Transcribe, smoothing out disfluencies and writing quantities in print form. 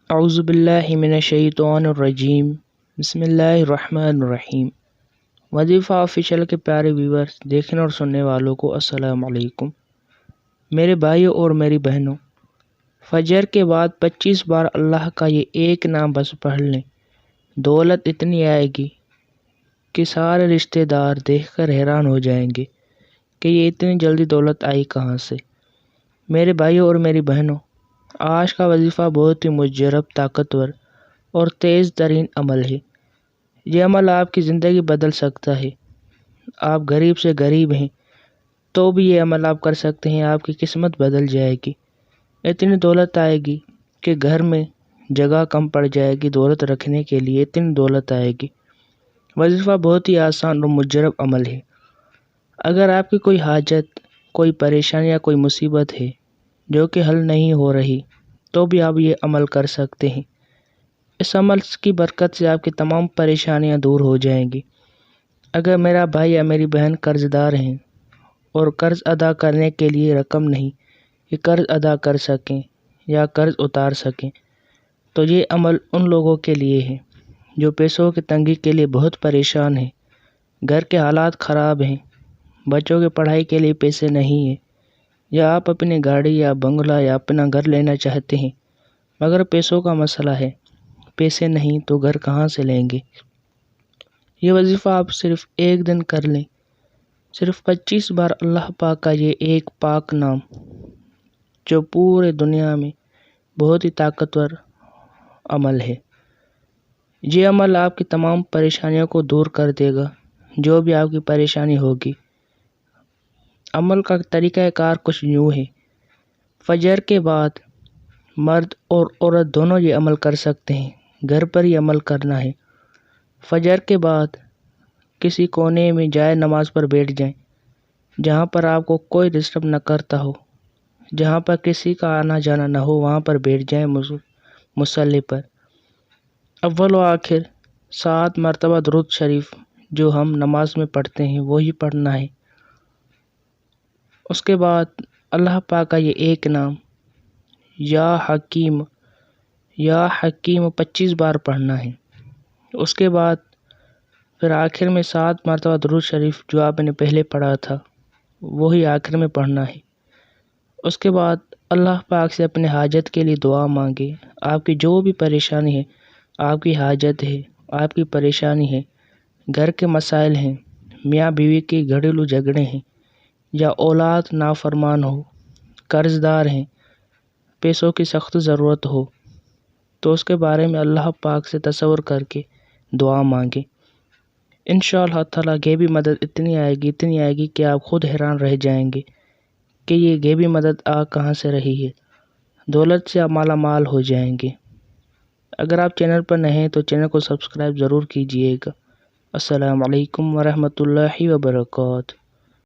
اعوذ باللہ من الشیطان الرجیم بسم اللہ الرحمن الرحیم۔ وظیفہ آفیشیل کے پیارے ویورز، دیکھنے اور سننے والوں کو السلام علیکم۔ میرے بھائیوں اور میری بہنوں، فجر کے بعد 25 بار اللہ کا یہ ایک نام بس پڑھ لیں، دولت اتنی آئے گی کہ سارے رشتہ دار دیکھ کر حیران ہو جائیں گے کہ یہ اتنی جلدی دولت آئی کہاں سے۔ میرے بھائیوں اور میری بہنوں، آج کا وظیفہ بہت ہی مجرب، طاقتور اور تیز ترین عمل ہے۔ یہ عمل آپ کی زندگی بدل سکتا ہے۔ آپ غریب سے غریب ہیں تو بھی یہ عمل آپ کر سکتے ہیں، آپ کی قسمت بدل جائے گی۔ اتنی دولت آئے گی کہ گھر میں جگہ کم پڑ جائے گی، دولت رکھنے کے لیے اتنی دولت آئے گی۔ وظیفہ بہت ہی آسان اور مجرب عمل ہے۔ اگر آپ کی کوئی حاجت، کوئی پریشانی یا کوئی مصیبت ہے جو کہ حل نہیں ہو رہی، تو بھی آپ یہ عمل کر سکتے ہیں۔ اس عمل کی برکت سے آپ کی تمام پریشانیاں دور ہو جائیں گی۔ اگر میرا بھائی یا میری بہن قرض دار ہیں اور قرض ادا کرنے کے لیے رقم نہیں کہ قرض ادا کر سکیں یا قرض اتار سکیں، تو یہ عمل ان لوگوں کے لیے ہے جو پیسوں کی تنگی کے لیے بہت پریشان ہیں، گھر کے حالات خراب ہیں، بچوں کی پڑھائی کے لیے پیسے نہیں ہیں، یا آپ اپنی گاڑی یا بنگلہ یا اپنا گھر لینا چاہتے ہیں مگر پیسوں کا مسئلہ ہے، پیسے نہیں تو گھر کہاں سے لیں گے۔ یہ وظیفہ آپ صرف ایک دن کر لیں، صرف 25 بار اللہ پاک کا یہ ایک پاک نام جو پورے دنیا میں بہت ہی طاقتور عمل ہے۔ یہ عمل آپ کی تمام پریشانیوں کو دور کر دے گا، جو بھی آپ کی پریشانی ہوگی۔ عمل کا طریقہ کار کچھ یوں ہے۔ فجر کے بعد مرد اور عورت دونوں یہ عمل کر سکتے ہیں، گھر پر ہی عمل کرنا ہے۔ فجر کے بعد کسی کونے میں جائے نماز پر بیٹھ جائیں، جہاں پر آپ کو کوئی ڈسٹرب نہ کرتا ہو، جہاں پر کسی کا آنا جانا نہ ہو، وہاں پر بیٹھ جائیں مصلی پر۔ اول و آخر 7 مرتبہ درود شریف جو ہم نماز میں پڑھتے ہیں وہی پڑھنا ہے۔ اس کے بعد اللہ پاک کا یہ ایک نام یا حکیم 25 بار پڑھنا ہے۔ اس کے بعد پھر آخر میں 7 مرتبہ درود شریف جو آپ نے پہلے پڑھا تھا وہی آخر میں پڑھنا ہے۔ اس کے بعد اللہ پاک سے اپنے حاجت کے لیے دعا مانگے۔ آپ کی جو بھی پریشانی ہے، آپ کی حاجت ہے، آپ کی پریشانی ہے، گھر کے مسائل ہیں، میاں بیوی کے گھریلو جھگڑے ہیں، یا اولاد نافرمان ہو، قرض دار ہیں، پیسوں کی سخت ضرورت ہو، تو اس کے بارے میں اللہ پاک سے تصور کر کے دعا مانگیں۔ انشاءاللہ تعالیٰ غیبی مدد اتنی آئے گی کہ آپ خود حیران رہ جائیں گے کہ یہ غیبی مدد کہاں سے رہی ہے۔ دولت سے آپ مالا مال ہو جائیں گے۔ اگر آپ چینل پر نئے ہیں تو چینل کو سبسکرائب ضرور کیجیے گا۔ السلام علیکم ورحمۃ اللہ وبرکاتہ۔